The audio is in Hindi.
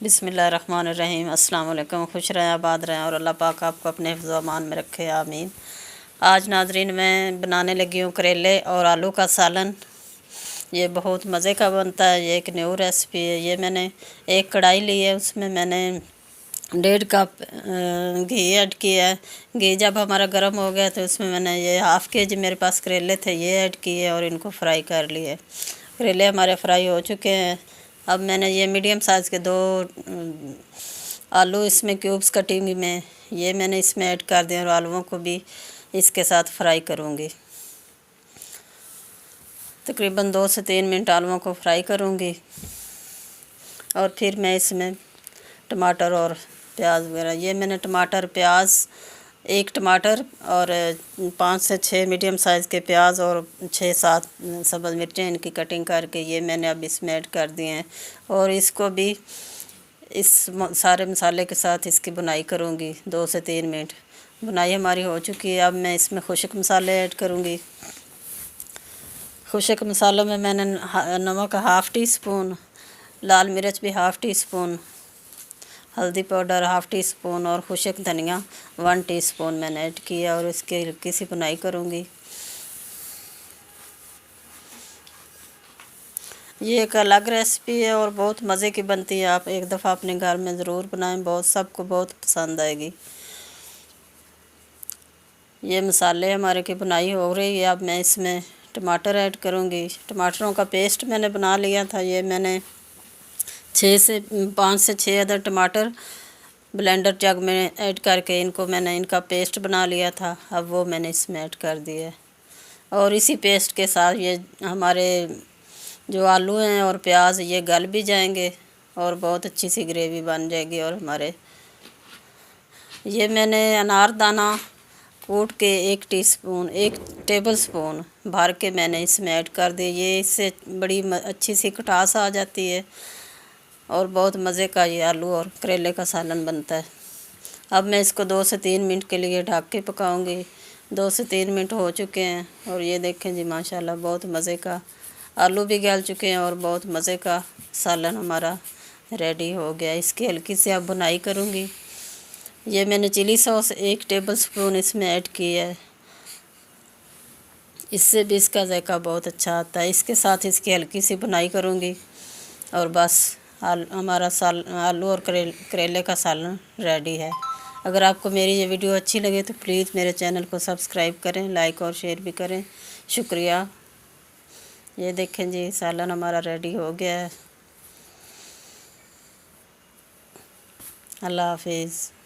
बिस्मिल्लाहिर्रहमानिर्रहीम। अस्सलाम वालेकुम। खुश रहें, आबाद रहें और अल्लाह पाक आपको अपने हिफ्ज़ व अमान में रखे, आमीन। आज नाजरीन मैं बनाने लगी हूँ करेले और आलू का सालन। ये बहुत मज़े का बनता है। ये एक न्यू रेसिपी है। ये मैंने एक कढ़ाई ली है, उसमें मैंने 1.5 कप घी ऐड किया है। घी जब हमारा गर्म हो गया तो उसमें मैंने ये हाफ़ के जी मेरे पास करेले थे, ये ऐड किए और इनको फ्राई कर लिए। करेले हमारे फ्राई हो चुके हैं। अब मैंने ये मीडियम साइज़ के 2 आलू इसमें क्यूब्स कटिंग में ये मैंने इसमें ऐड कर दिया और आलूओं को भी इसके साथ फ्राई करूँगी। तकरीबन 2 से 3 मिनट आलूओं को फ्राई करूँगी और फिर मैं इसमें टमाटर और प्याज वगैरह, ये मैंने टमाटर प्याज 1 टमाटर और 5 से 6 मीडियम साइज़ के प्याज और 6-7 सब्ज़ मिर्चें इनकी कटिंग करके ये मैंने अब इसमें ऐड कर दिए हैं और इसको भी इस सारे मसाले के साथ इसकी बुनाई करूँगी। 2 से 3 मिनट बुनाई हमारी हो चुकी है। अब मैं इसमें खुश्क मसाले ऐड करूँगी। खुश्क मसालों में मैंने नमक 1/2 टी स्पून, लाल मिर्च भी 1/2 टी स्पून, हल्दी पाउडर 1/2 टी स्पून और खुश्क धनिया 1 टीस्पून मैंने ऐड किया और इसकी हल्की सी बुनाई करूँगी। ये एक अलग रेसिपी है और बहुत मज़े की बनती है। आप एक दफ़ा अपने घर में ज़रूर बनाएं, सबको बहुत पसंद आएगी। ये मसाले हमारे की बुनाई हो रही है। अब मैं इसमें टमाटर ऐड करूँगी। टमाटरों का पेस्ट मैंने बना लिया था। ये मैंने 5 से 6 अदर टमाटर ब्लेंडर जग में ऐड करके इनका पेस्ट बना लिया था। अब वो मैंने इसमें ऐड कर दिया है और इसी पेस्ट के साथ ये हमारे जो आलू हैं और प्याज ये गल भी जाएंगे और बहुत अच्छी सी ग्रेवी बन जाएगी। और हमारे ये मैंने अनारदाना कूट के 1 टेबल स्पून भर के मैंने इसमें ऐड कर दिए। ये इससे बड़ी अच्छी सी खटास आ जाती है और बहुत मज़े का ये आलू और करेले का सालन बनता है। अब मैं इसको 2 से 3 मिनट के लिए ढक के पकाऊंगी। 2 से 3 मिनट हो चुके हैं और ये देखें जी, माशाल्लाह बहुत मज़े का आलू भी गल चुके हैं और बहुत मज़े का सालन हमारा रेडी हो गया। इसकी हल्की सी अब बुनाई करूँगी। ये मैंने चिली सॉस 1 टेबल स्पून इसमें ऐड की है। इससे भी इसका जायका बहुत अच्छा आता है। इसके साथ इसकी हल्की सी बुनाई करूँगी और बस हमारा आलू और करेले का सालन रेडी है। अगर आपको मेरी ये वीडियो अच्छी लगे तो प्लीज़ मेरे चैनल को सब्सक्राइब करें, लाइक और शेयर भी करें। शुक्रिया। ये देखें जी, सालन हमारा रेडी हो गया है। अल्लाह हाफिज़।